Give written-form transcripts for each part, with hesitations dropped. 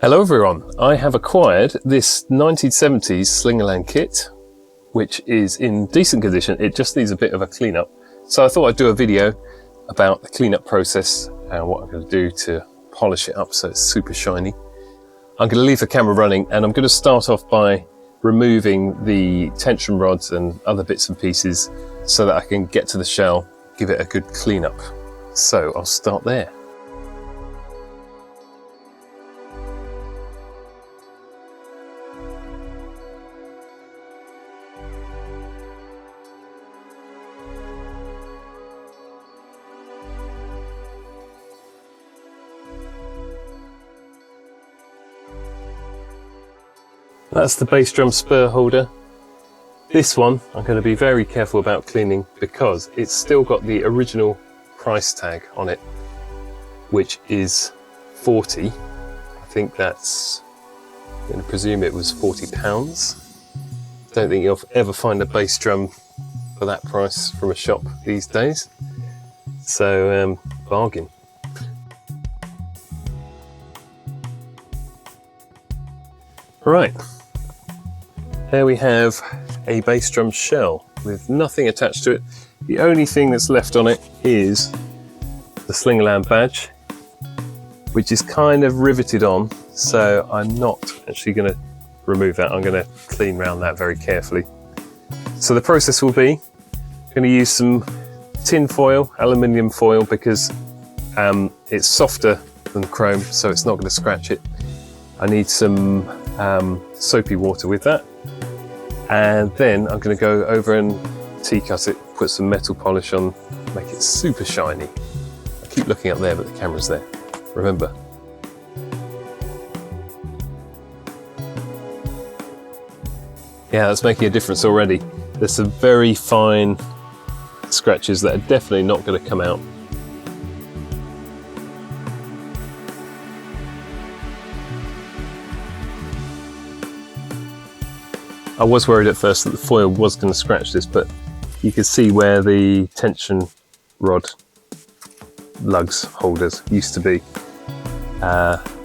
Hello everyone, I have acquired this 1970s Slingerland kit, which is in decent condition. It just needs a bit of a cleanup. So I thought I'd do a video about the cleanup process and what I'm going to do to polish it up so it's super shiny. I'm going to leave the camera running and I'm going to start off by removing the tension rods and other bits and pieces so that I can get to the shell, give it a good cleanup. So I'll start there. That's the bass drum spur holder. This one I'm going to be very careful about cleaning because it's still got the original price tag on it, which is 40. I think that's, I'm going to presume it was £40. Don't think you'll ever find a bass drum for that price from a shop these days. So bargain. Right. There we have a bass drum shell with nothing attached to it. The only thing that's left on it is the Slingerland badge, which is kind of riveted on, so I'm not actually going to remove that. I'm going to clean around that very carefully. So the process will be, I'm going to use some tin foil, aluminium foil, because it's softer than chrome, so it's not going to scratch it. I need some soapy water with that. And then I'm going to go over and tea-cut it, put some metal polish on, make it super shiny. I keep looking up there, but the camera's there. Remember. Yeah, that's making a difference already. There's some very fine scratches that are definitely not going to come out. I was worried at first that the foil was going to scratch this, but you can see where the tension rod lugs holders used to be.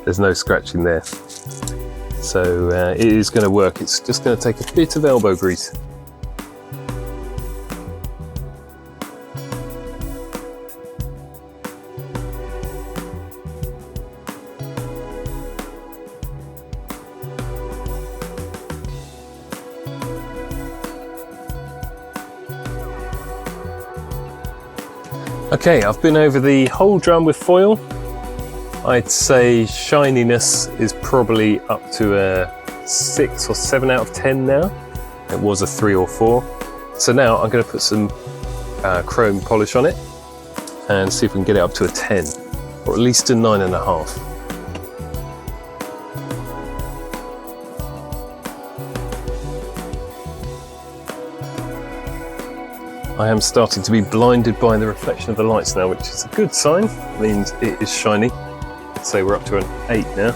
There's no scratching there. So it is going to work. It's just going to take a bit of elbow grease. Okay, I've been over the whole drum with foil. I'd say shininess is probably up to a 6 or 7 out of 10 now. It was a 3 or 4. So now I'm going to put some chrome polish on it and see if we can get it up to a 10, or at least a 9.5. I am starting to be blinded by the reflection of the lights now, which is a good sign. It means it is shiny. So we're up to an 8 now.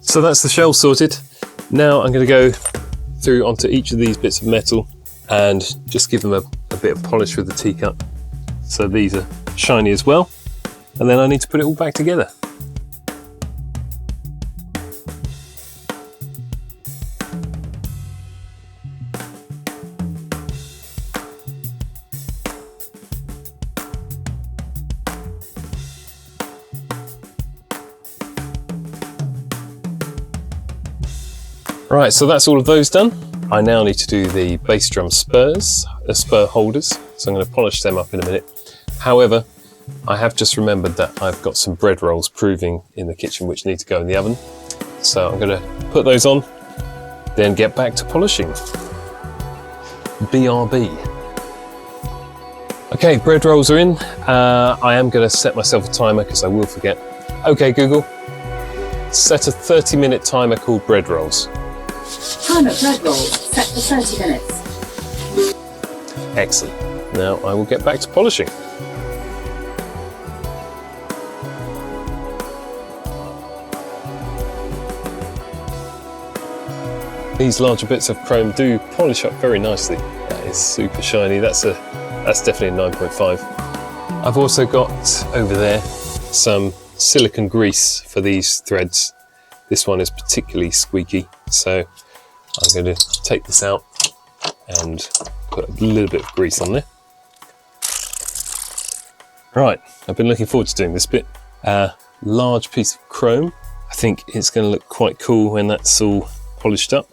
So that's the shell sorted. Now I'm going to go through onto each of these bits of metal and just give them a bit of polish with the tea-cut. So these are shiny as well. And then I need to put it all back together. Right, so that's all of those done. I now need to do the bass drum spurs, spur holders. So I'm going to polish them up in a minute. However, I have just remembered that I've got some bread rolls proving in the kitchen which need to go in the oven. So I'm going to put those on, then get back to polishing. BRB. Okay, bread rolls are in. I am going to set myself a timer because I will forget. Okay, Google, set a 30-minute timer called bread rolls. Timer bread rolls set for 30 minutes. Excellent. Now I will get back to polishing. These larger bits of chrome do polish up very nicely. That is super shiny. That's definitely a 9.5. I've also got over there some silicone grease for these threads. This one is particularly squeaky, so I'm going to take this out and put a little bit of grease on there. Right, I've been looking forward to doing this bit. Large piece of chrome. I think it's going to look quite cool when that's all polished up.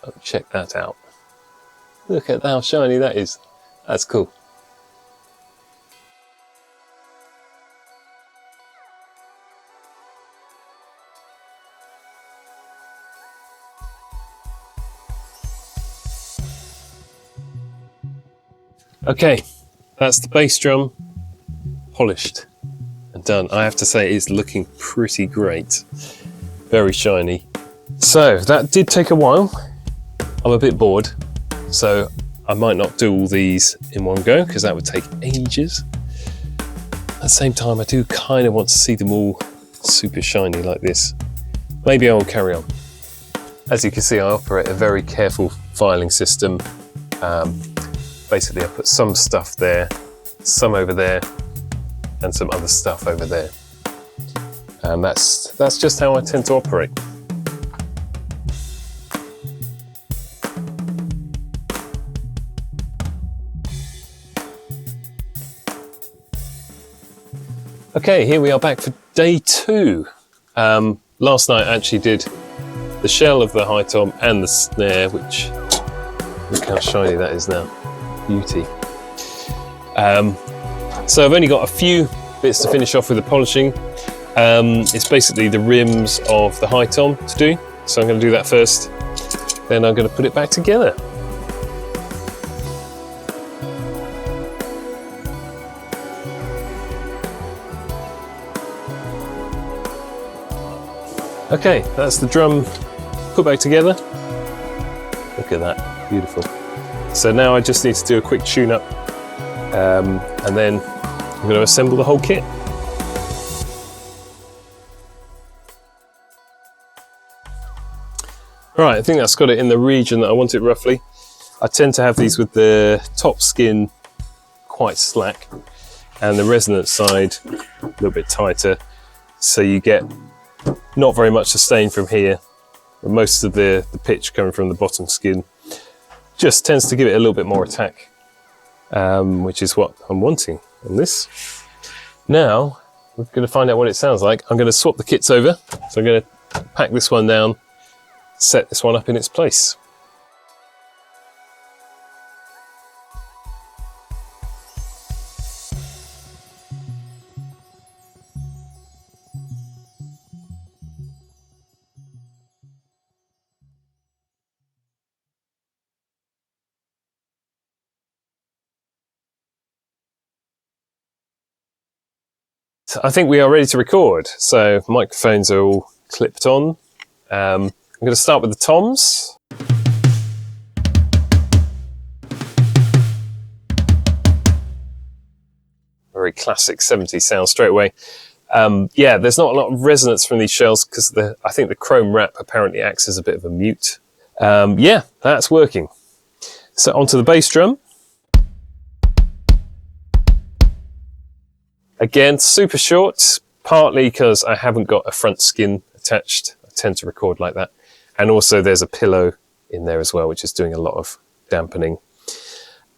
Oh, check that out. Look at how shiny that is. That's cool. Okay, that's the bass drum polished and done. I have to say it's looking pretty great. Very shiny. So that did take a while. I'm a bit bored, so I might not do all these in one go because that would take ages. At the same time, I do kind of want to see them all super shiny like this. Maybe I will carry on. As you can see, I operate a very careful filing system. Basically, I put some stuff there, some over there, and some other stuff over there. And that's just how I tend to operate. Okay, here we are back for day 2. Last night I actually did the shell of the high tom and the snare, which, look how shiny that is now. Beauty. So I've only got a few bits to finish off with the polishing. It's basically the rims of the high tom to do. So I'm going to do that first, then I'm going to put it back together. Okay, that's the drum put back together. Look at that, beautiful. So now I just need to do a quick tune-up, and then I'm going to assemble the whole kit. Right, I think that's got it in the region that I want it roughly. I tend to have these with the top skin quite slack and the resonance side a little bit tighter, so you get not very much sustain from here, but most of the pitch coming from the bottom skin. Just tends to give it a little bit more attack, which is what I'm wanting on this. Now, we're going to find out what it sounds like. I'm going to swap the kits over. So I'm going to pack this one down, set this one up in its place. I think we are ready to record, so microphones are all clipped on. I'm going to start with the toms. Very classic 70s sound straight away. Yeah, there's not a lot of resonance from these shells because I think the chrome wrap apparently acts as a bit of a mute. Yeah, that's working. So onto the bass drum. Again, super short, partly because I haven't got a front skin attached. I tend to record like that. And also there's a pillow in there as well, which is doing a lot of dampening.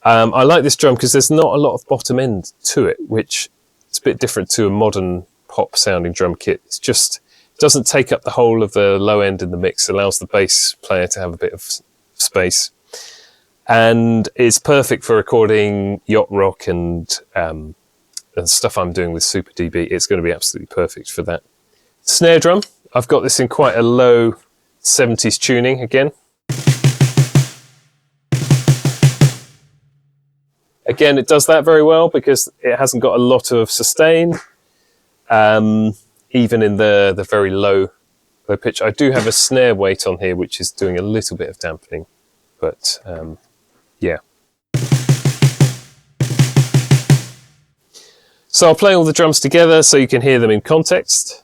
I like this drum because there's not a lot of bottom end to it, which is a bit different to a modern pop sounding drum kit. It's just, it doesn't take up the whole of the low end in the mix, allows the bass player to have a bit of space. And it's perfect for recording yacht rock and stuff I'm doing with Super dB. It's going to be absolutely perfect for that. Snare drum, I've got this in quite a low 70s tuning again. Again, it does that very well because it hasn't got a lot of sustain, even in the very low pitch. I do have a snare weight on here, which is doing a little bit of dampening, but yeah. So I'll play all the drums together so you can hear them in context.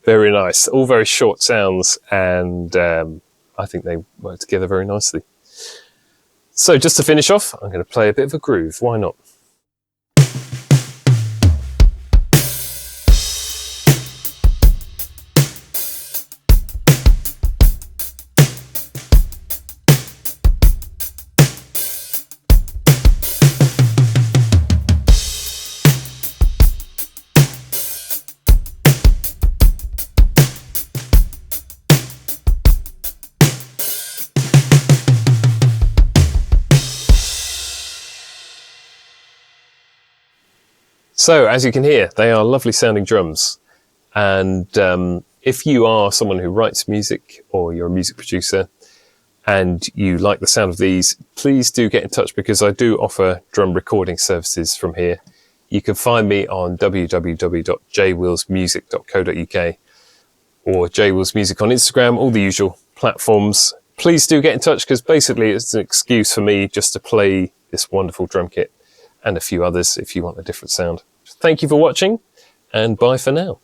Very nice. All very short sounds, and I think they work together very nicely. So just to finish off, I'm going to play a bit of a groove. Why not? So, as you can hear, they are lovely sounding drums. And if you are someone who writes music, or you're a music producer, and you like the sound of these, please do get in touch, because I do offer drum recording services from here. You can find me on www.jwillsmusic.co.uk or jwillsmusic on Instagram, all the usual platforms. Please do get in touch, because basically it's an excuse for me just to play this wonderful drum kit and a few others if you want a different sound. Thank you for watching, and bye for now.